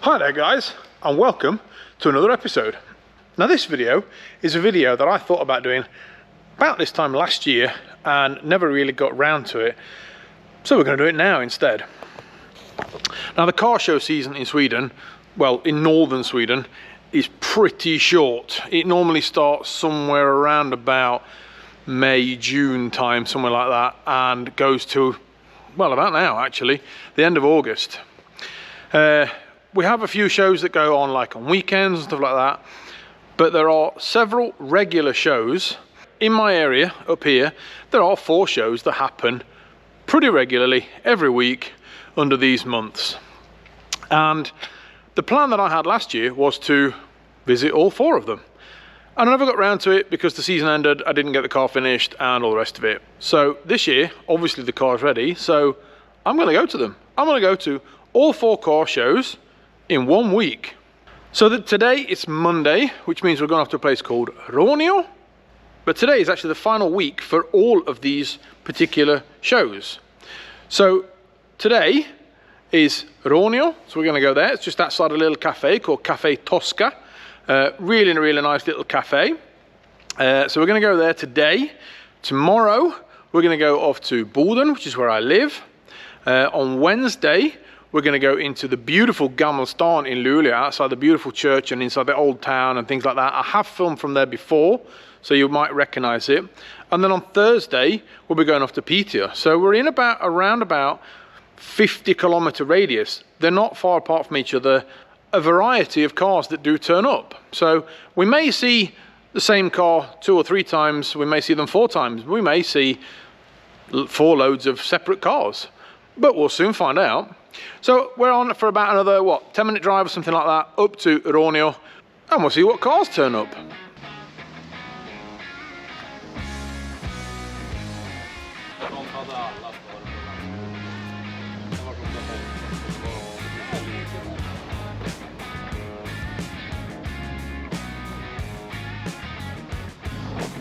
Hi there guys, and welcome to another episode. Now this video is a video that I thought about doing about this time last year and never really got round to it, so we're going to do it now instead. Now the car show season in Sweden, well in northern Sweden, is pretty short. It normally starts somewhere around about May, June time, somewhere like that, and goes to, well, about now actually, the end of August. We have a few shows that go on like on weekends and stuff like that, but there are several regular shows in my area up here. There are 4 shows that happen pretty regularly every week under these months. And the plan that I had last year was to visit all 4 of them. And I never got round to it because the season ended, I didn't get the car finished and all the rest of it. So this year, obviously the car's ready, so I'm going to go to them. I'm going to go to all 4 car shows in 1 week. So that today it's Monday, which means we're going off to a place called Råneå. But today is actually the final week for all of these particular shows. So today is Råneå, so we're going to go there. It's just outside a little cafe called Cafe Tosca. Really nice little cafe. So we're going to go there today. Tomorrow we're going to go off to Boden, which is where I live. On Wednesday we're going to go into the beautiful Gammelstad in Råneå, outside the beautiful church and inside the old town and things like that. I have filmed from there before, so you might recognize it. And then on Thursday we'll be going off to Piteå. So we're in around about 50-kilometer radius. They're not far apart from each other. A variety of cars that do turn up. So we may see the same car 2 or 3 times. We may see them 4 times. We may see 4 loads of separate cars, but we'll soon find out. So we're on for about another, 10-minute drive or something like that, up to Råneå, and we'll see what cars turn up.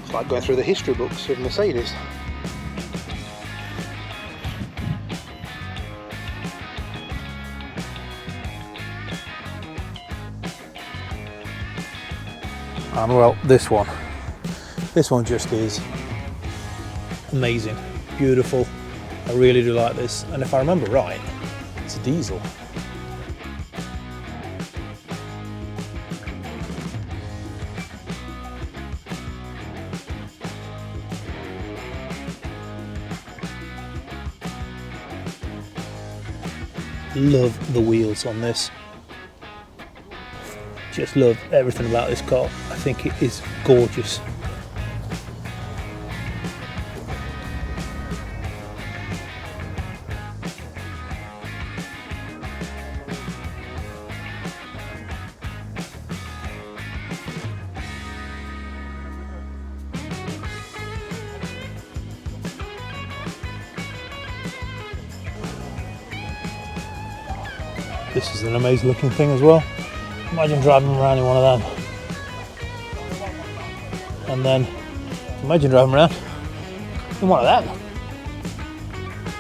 It's like going through the history books of Mercedes. And well, this one just is amazing, beautiful. I really do like this, and if I remember right, it's a diesel. Love the wheels on this. Just love everything about this car. I think it is gorgeous. This is an amazing looking thing as well. Imagine driving around in one of them. And then imagine driving around in one of them.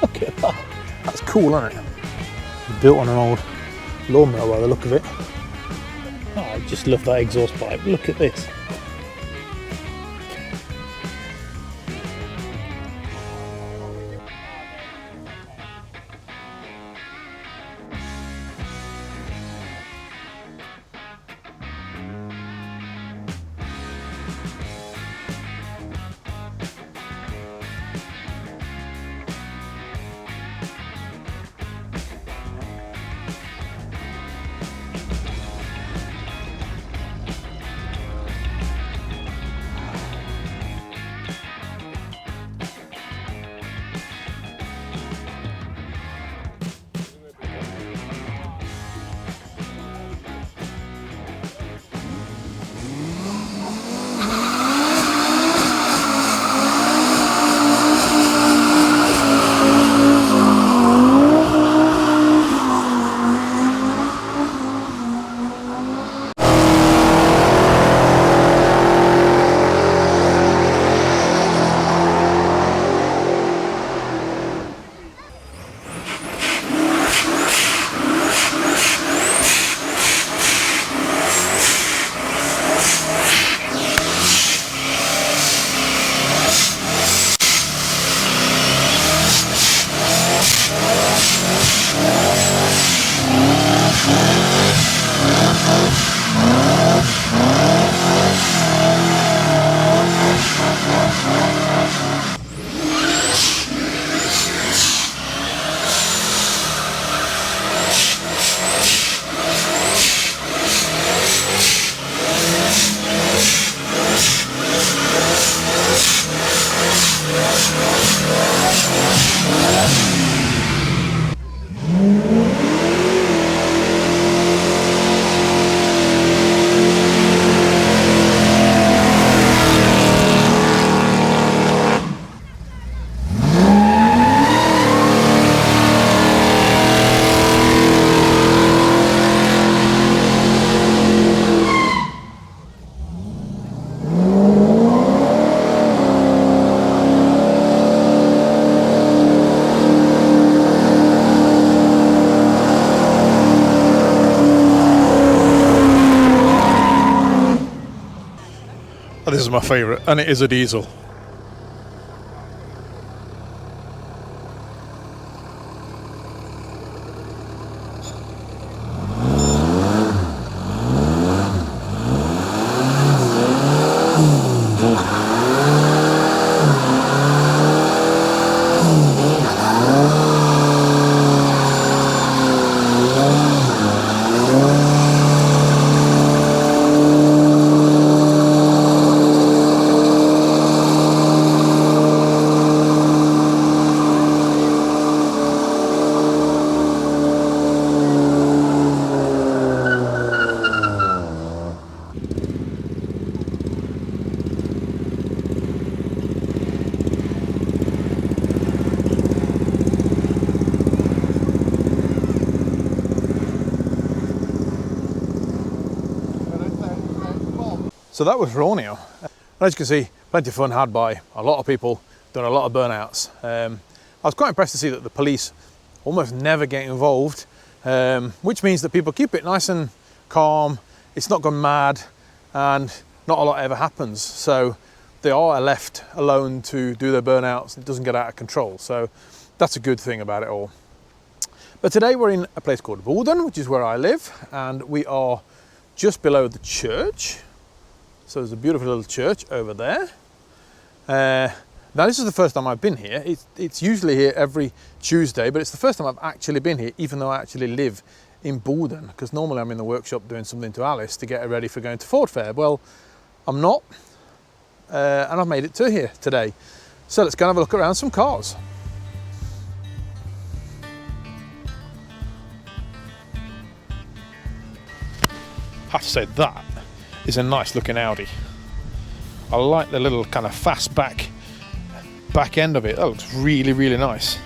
Look at that. That's cool, isn't it? Built on an old lawnmower by the look of it. Oh, I just love that exhaust pipe. Look at this. This is my favourite, and it is a diesel. So that was Råneå. As you can see, plenty of fun had by a lot of people, done a lot of burnouts. I was quite impressed to see that the police almost never get involved, which means that people keep it nice and calm, it's not gone mad, and not a lot ever happens. So they are left alone to do their burnouts, it doesn't get out of control. So that's a good thing about it all. But today we're in a place called Boden, which is where I live, and we are just below the church. So there's a beautiful little church over there. Now this is the first time I've been here. It's usually here every Tuesday, but it's the first time I've actually been here, even though I actually live in Boden, because normally I'm in the workshop doing something to Alice to get her ready for going to Ford Fair. Well, I'm not, and I've made it to here today. So let's go and have a look around some cars. I have to say that is a nice looking Audi. I like the little kind of fast back end of it. That looks really, really nice.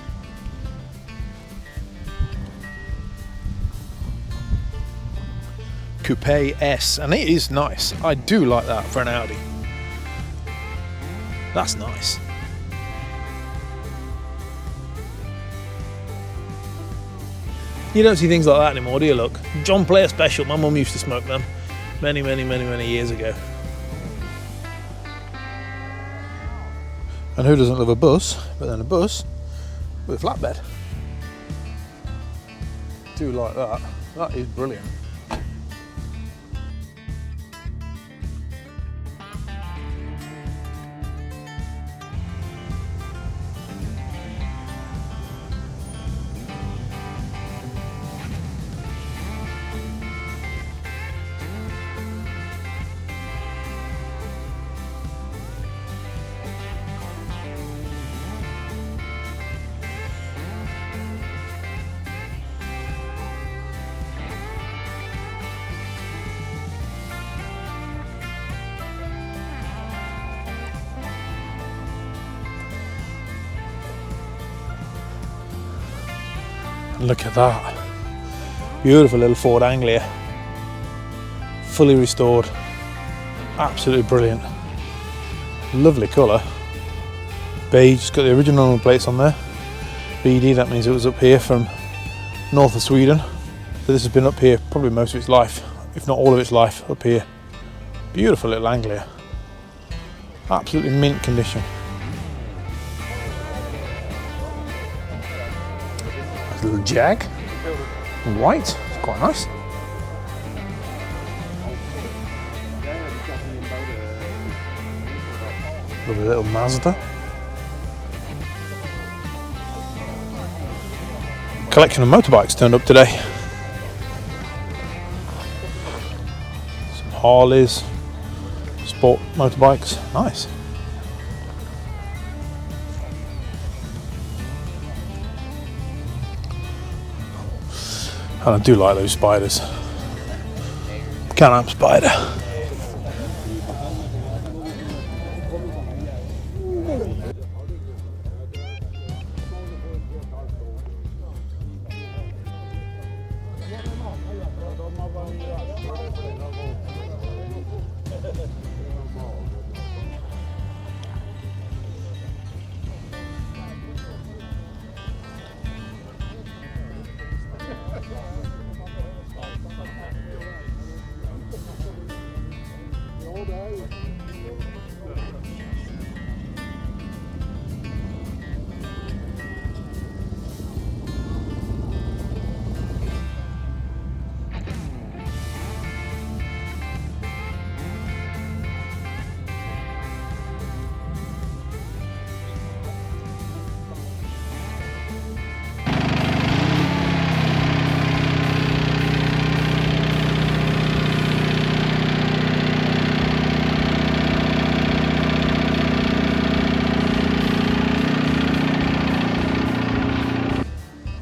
Coupe S, and it is nice. I do like that for an Audi. That's nice. You don't see things like that anymore, do you? Look, John Player Special. My mum used to smoke them many years ago. And who doesn't love a bus? But then a bus with a flatbed. Do like that. That is brilliant. Look at that. Beautiful little Ford Anglia. Fully restored. Absolutely brilliant. Lovely colour. Beige, it's got the original number plates on there. BD, that means it was up here from north of Sweden. So this has been up here probably most of its life, if not all of its life, up here. Beautiful little Anglia. Absolutely mint condition. Little Jag, white, it's quite nice. Lovely little Mazda. Collection of motorbikes turned up today. Some Harleys, sport motorbikes, nice. And I do like those spiders. Can-Am spider.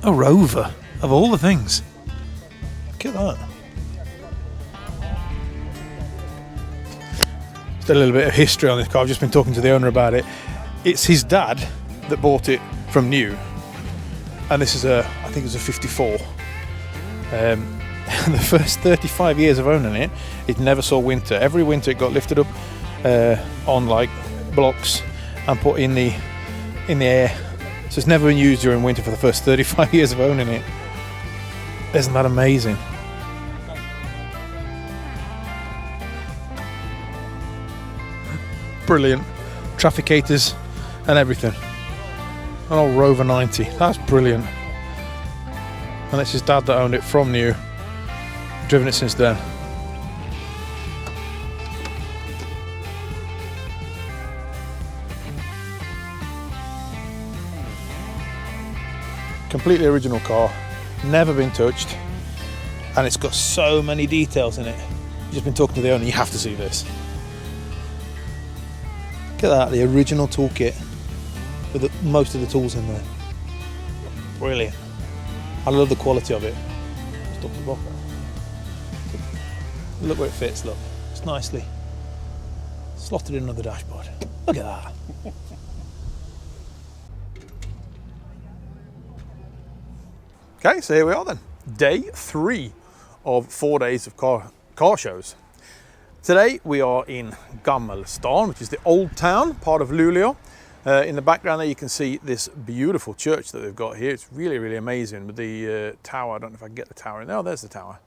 A Rover, of all the things. Look at that. Just a little bit of history on this car. I've just been talking to the owner about it. It's his dad that bought it from new. And this is I think it was a 54. The first 35 years of owning it, it never saw winter. Every winter it got lifted up on like blocks and put in the air. So it's never been used during winter for the first 35 years of owning it. Isn't that amazing? Brilliant. Trafficators and everything. An old Rover 90. That's brilliant. And it's his dad that owned it from new. Driven it since then. Completely original car, never been touched, and it's got so many details in it. I've just been talking to the owner, you have to see this. Look at that, the original toolkit with most of the tools in there. Brilliant. I love the quality of it. Stop the block. Look where it fits, look. It's nicely slotted in on the dashboard. Look at that. Okay, so here we are then. Day 3 of 4 days of car shows. Today we are in Gammelstad, which is the old town, part of Luleå. In the background there you can see this beautiful church that they've got here. It's really, really amazing with the tower. I don't know if I can get the tower in there. Oh, there's the tower.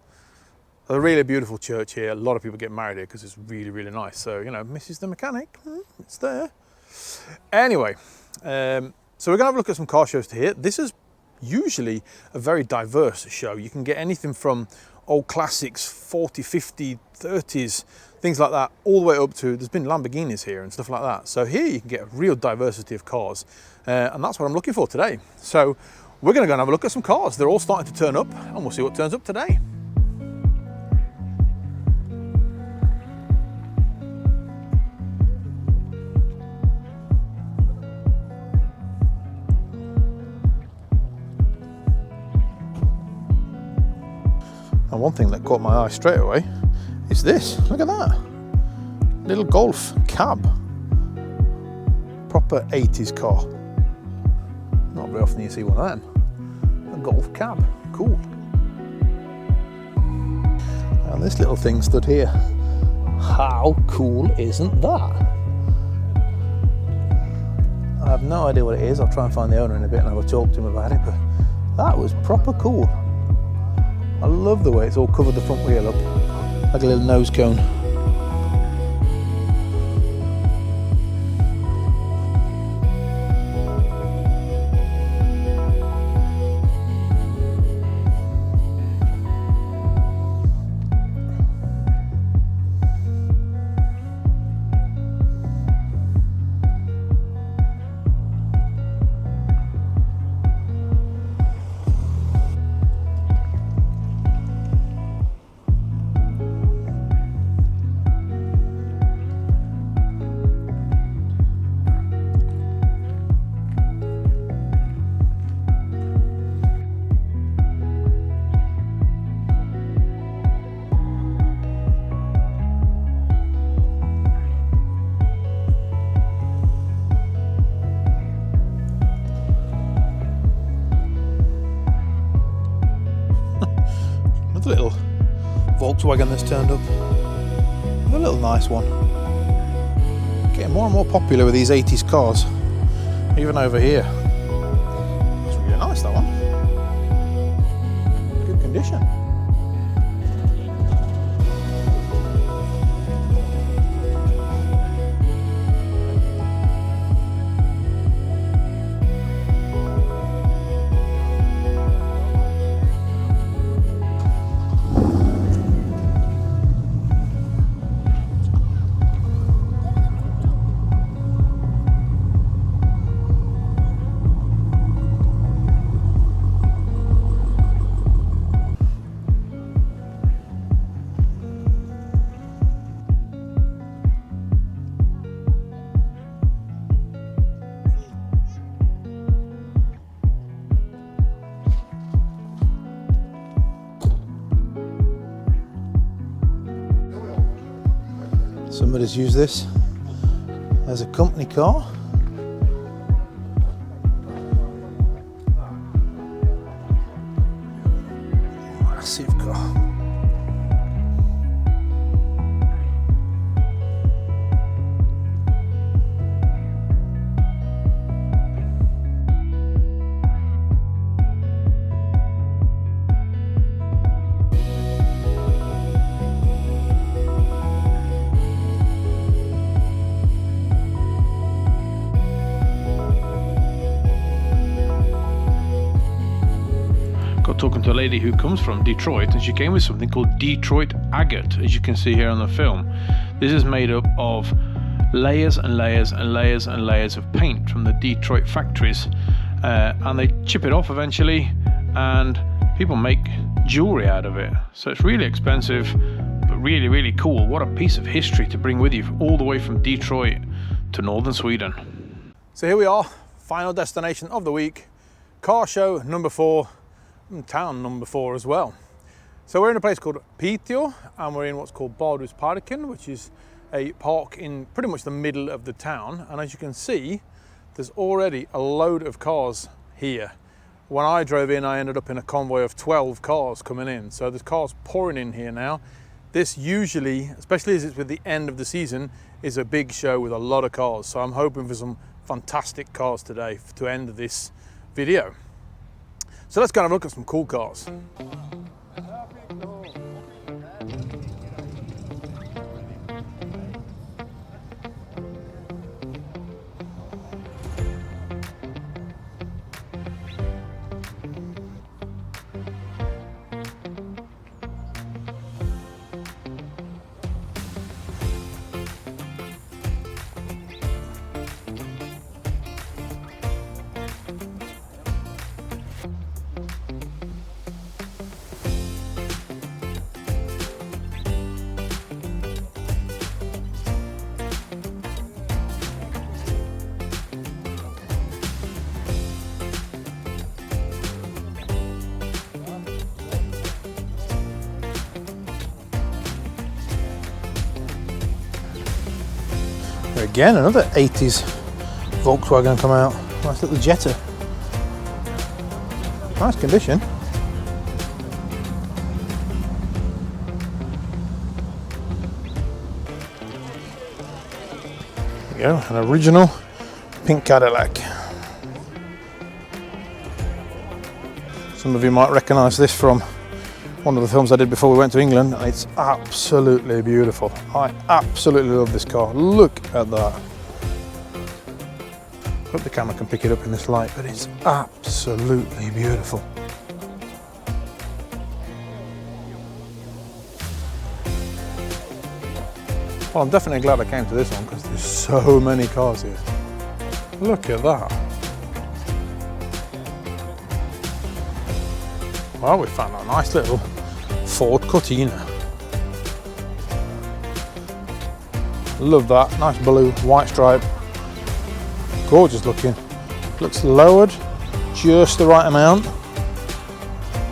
A really beautiful church here. A lot of people get married here because it's really, really nice. So, you know, Mrs. the Mechanic, it's there. Anyway, so we're going to have a look at some car shows to here. This is usually a very diverse show. You can get anything from old classics, 40, 50, 30s, things like that, all the way up to, there's been Lamborghinis here and stuff like that. So here you can get a real diversity of cars, and that's what I'm looking for today. So we're going to go and have a look at some cars. They're all starting to turn up, and we'll see what turns up today. And one thing that caught my eye straight away is this. Look at that. Little Golf cab. Proper 80s car. Not very often you see one of them. A Golf cab. Cool. And this little thing stood here. How cool isn't that? I have no idea what it is. I'll try and find the owner in a bit and have a talk to him about it, but that was proper cool. I love the way it's all covered the front wheel up, like a little nose cone. Little Volkswagen that's turned up. A little nice one. Getting more and more popular with these 80s cars. Even over here. It's really nice, that one. Good condition. Somebody's used this as a company car. Massive car. Got talking to a lady who comes from Detroit, and she came with something called Detroit agate, as you can see here on the film. This is made up of layers and layers and layers and layers of paint from the Detroit factories, and they chip it off eventually, and people make jewelry out of it. So it's really expensive, but really, really cool. What a piece of history to bring with you all the way from Detroit to northern Sweden. So here we are, final destination of the week, car show number 4, and town number 4 as well. So we're in a place called Piteå, and we're in what's called Badhusparken, which is a park in pretty much the middle of the town. And as you can see, there's already a load of cars here. When I drove in, I ended up in a convoy of 12 cars coming in. So there's cars pouring in here now. This usually, especially as it's with the end of the season, is a big show with a lot of cars. So I'm hoping for some fantastic cars today to end this video. So let's go and have a look at some cool cars. Again, another 80s Volkswagen come out. Nice little Jetta. Nice condition. There we go, an original pink Cadillac. Some of you might recognise this from one of the films I did before we went to England. It's absolutely beautiful. I absolutely love this car. Look at that. Hope the camera can pick it up in this light, but it's absolutely beautiful. Well, I'm definitely glad I came to this one because there's so many cars here. Look at that. Well, we found a nice little Ford Cortina. Love that, nice blue, white stripe. Gorgeous looking. Looks lowered just the right amount.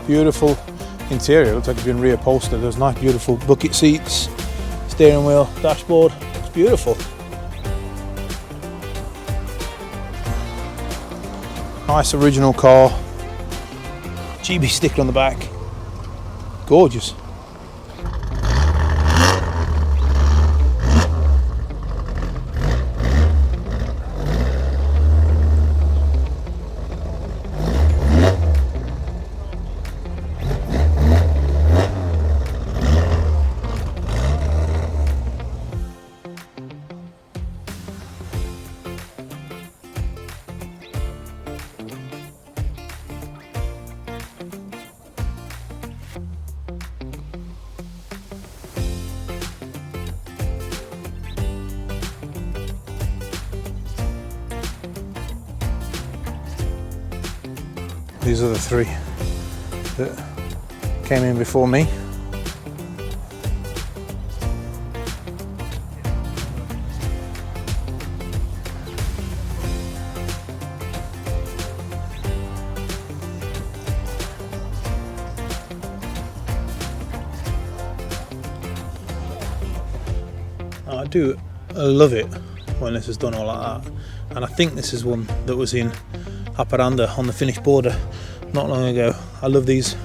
Beautiful interior, looks like it's been reupholstered. There's nice beautiful bucket seats, steering wheel, dashboard. It's beautiful. Nice original car. GB sticker on the back. Gorgeous. These are the 3 that came in before me. I do love it when this is done all like that. And I think this is one that was in Haparanda on the Finnish border not long ago. I love these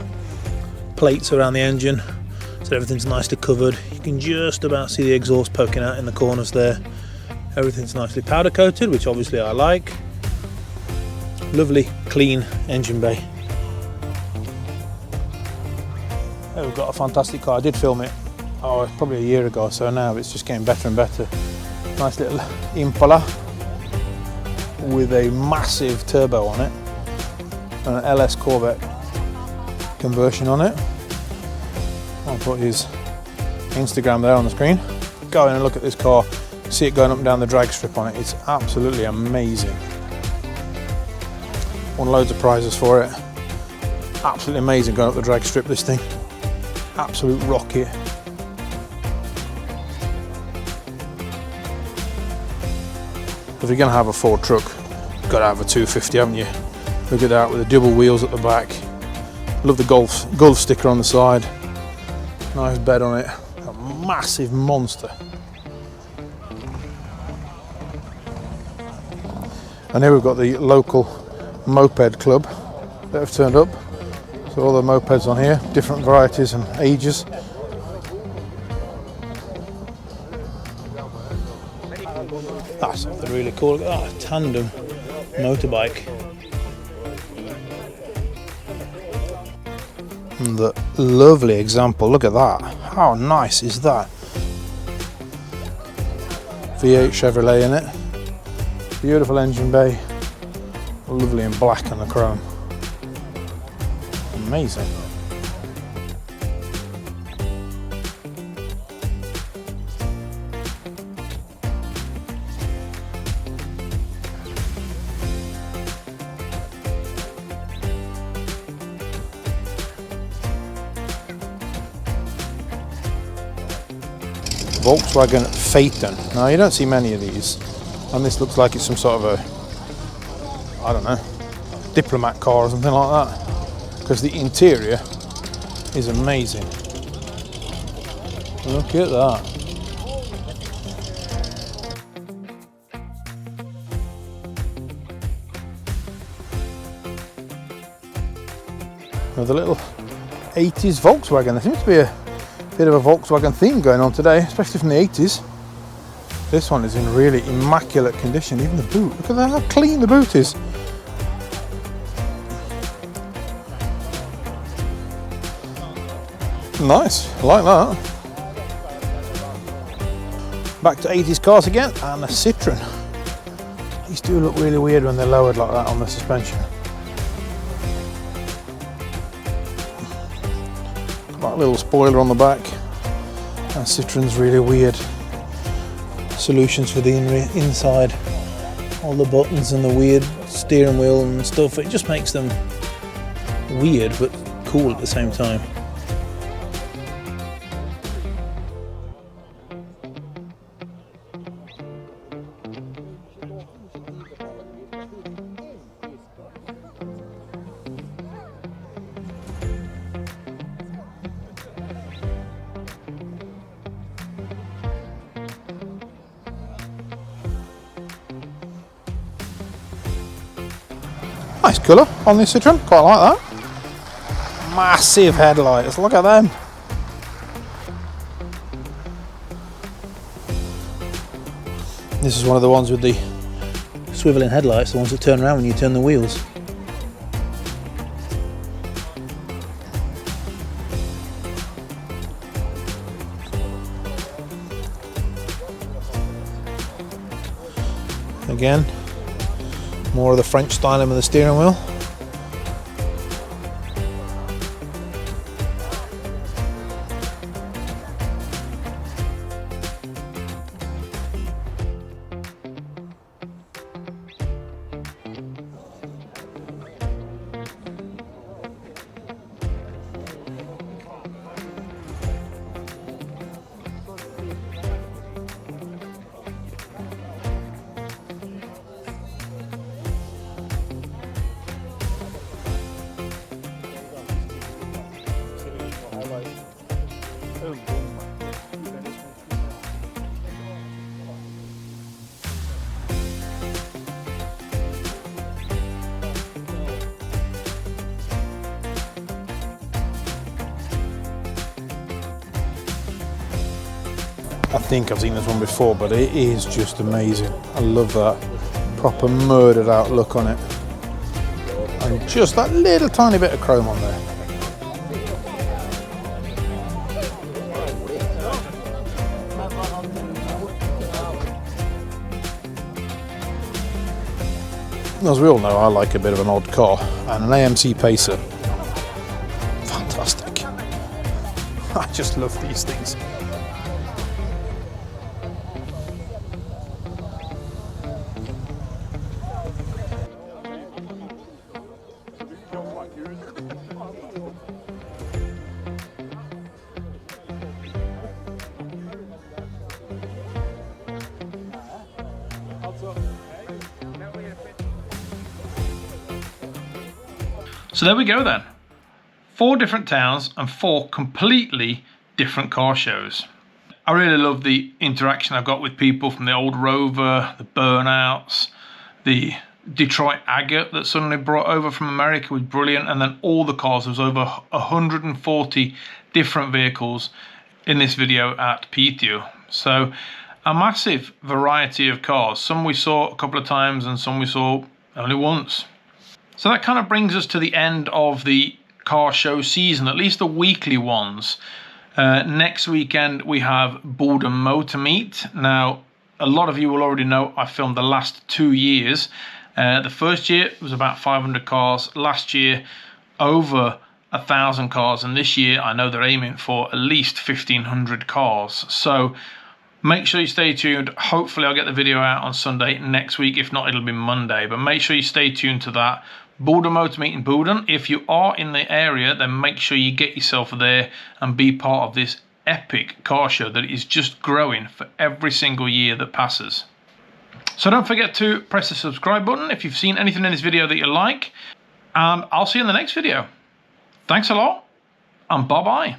plates around the engine, so everything's nicely covered. You can just about see the exhaust poking out in the corners there. Everything's nicely powder coated, which obviously I like. Lovely clean engine bay. Oh, we've got a fantastic car. I did film it probably a year ago, so now it's just getting better and better. Nice little Impala with a massive turbo on it and an LS Corvette conversion on it. I'll put his Instagram there on the screen. Go in and look at this car, see it going up and down the drag strip on it. It's absolutely amazing. Won loads of prizes for it. Absolutely amazing going up the drag strip, this thing. Absolute rocket. If you're going to have a Ford truck, you've got to have a 250, haven't you? Look at that with the double wheels at the back. Love the Golf sticker on the side. Nice bed on it. A massive monster. And here we've got the local moped club that have turned up. So all the mopeds on here, different varieties and ages. That's something really cool. Look at that, a tandem motorbike. And the lovely example, look at that. How nice is that? V8 Chevrolet in it. Beautiful engine bay. Lovely in black and the chrome. Amazing. Volkswagen Phaeton. Now you don't see many of these, and this looks like it's some sort of a, I don't know, diplomat car or something like that, because the interior is amazing. Look at that. Another little 80s Volkswagen. There seems to be a bit of a Volkswagen theme going on today, especially from the 80s. This one is in really immaculate condition, even the boot. Look at that, how clean the boot is. Nice, I like that. Back to 80s cars again, and a Citroen. These do look really weird when they're lowered like that on the suspension. That little spoiler on the back, and Citroen's really weird solutions for the inside, all the buttons and the weird steering wheel and stuff. It just makes them weird but cool at the same time. Nice colour on this Citroen, quite like that. Massive headlights, look at them. This is one of the ones with the swivelling headlights, the ones that turn around when you turn the wheels. Again, more of the French styling with the steering wheel. I think I've seen this one before, but it is just amazing. I love that proper murdered out look on it. And just that little tiny bit of chrome on there. As we all know, I like a bit of an odd car, and an AMC Pacer. Fantastic. I just love these things. So there we go then. 4 different towns and 4 completely different car shows. I really love the interaction I've got with people from the old Rover, the Burnouts, the Detroit Agate that suddenly brought over from America was brilliant, and then all the cars. There was over 140 different vehicles in this video at Piteå. So a massive variety of cars. Some we saw a couple of times and some we saw only once. So that kind of brings us to the end of the car show season, at least the weekly ones. Next weekend we have Boden Motor Meet. Now, a lot of you will already know I filmed the last 2 years. The first year was about 500 cars. Last year, over 1,000 cars. And this year, I know they're aiming for at least 1,500 cars. So make sure you stay tuned. Hopefully I'll get the video out on Sunday next week. If not, it'll be Monday. But make sure you stay tuned to that. Boden Motor Meet in Boden. If you are in the area, then make sure you get yourself there and be part of this epic car show that is just growing for every single year that passes. So don't forget to press the subscribe button if you've seen anything in this video that you like. And I'll see you in the next video. Thanks a lot, and bye-bye.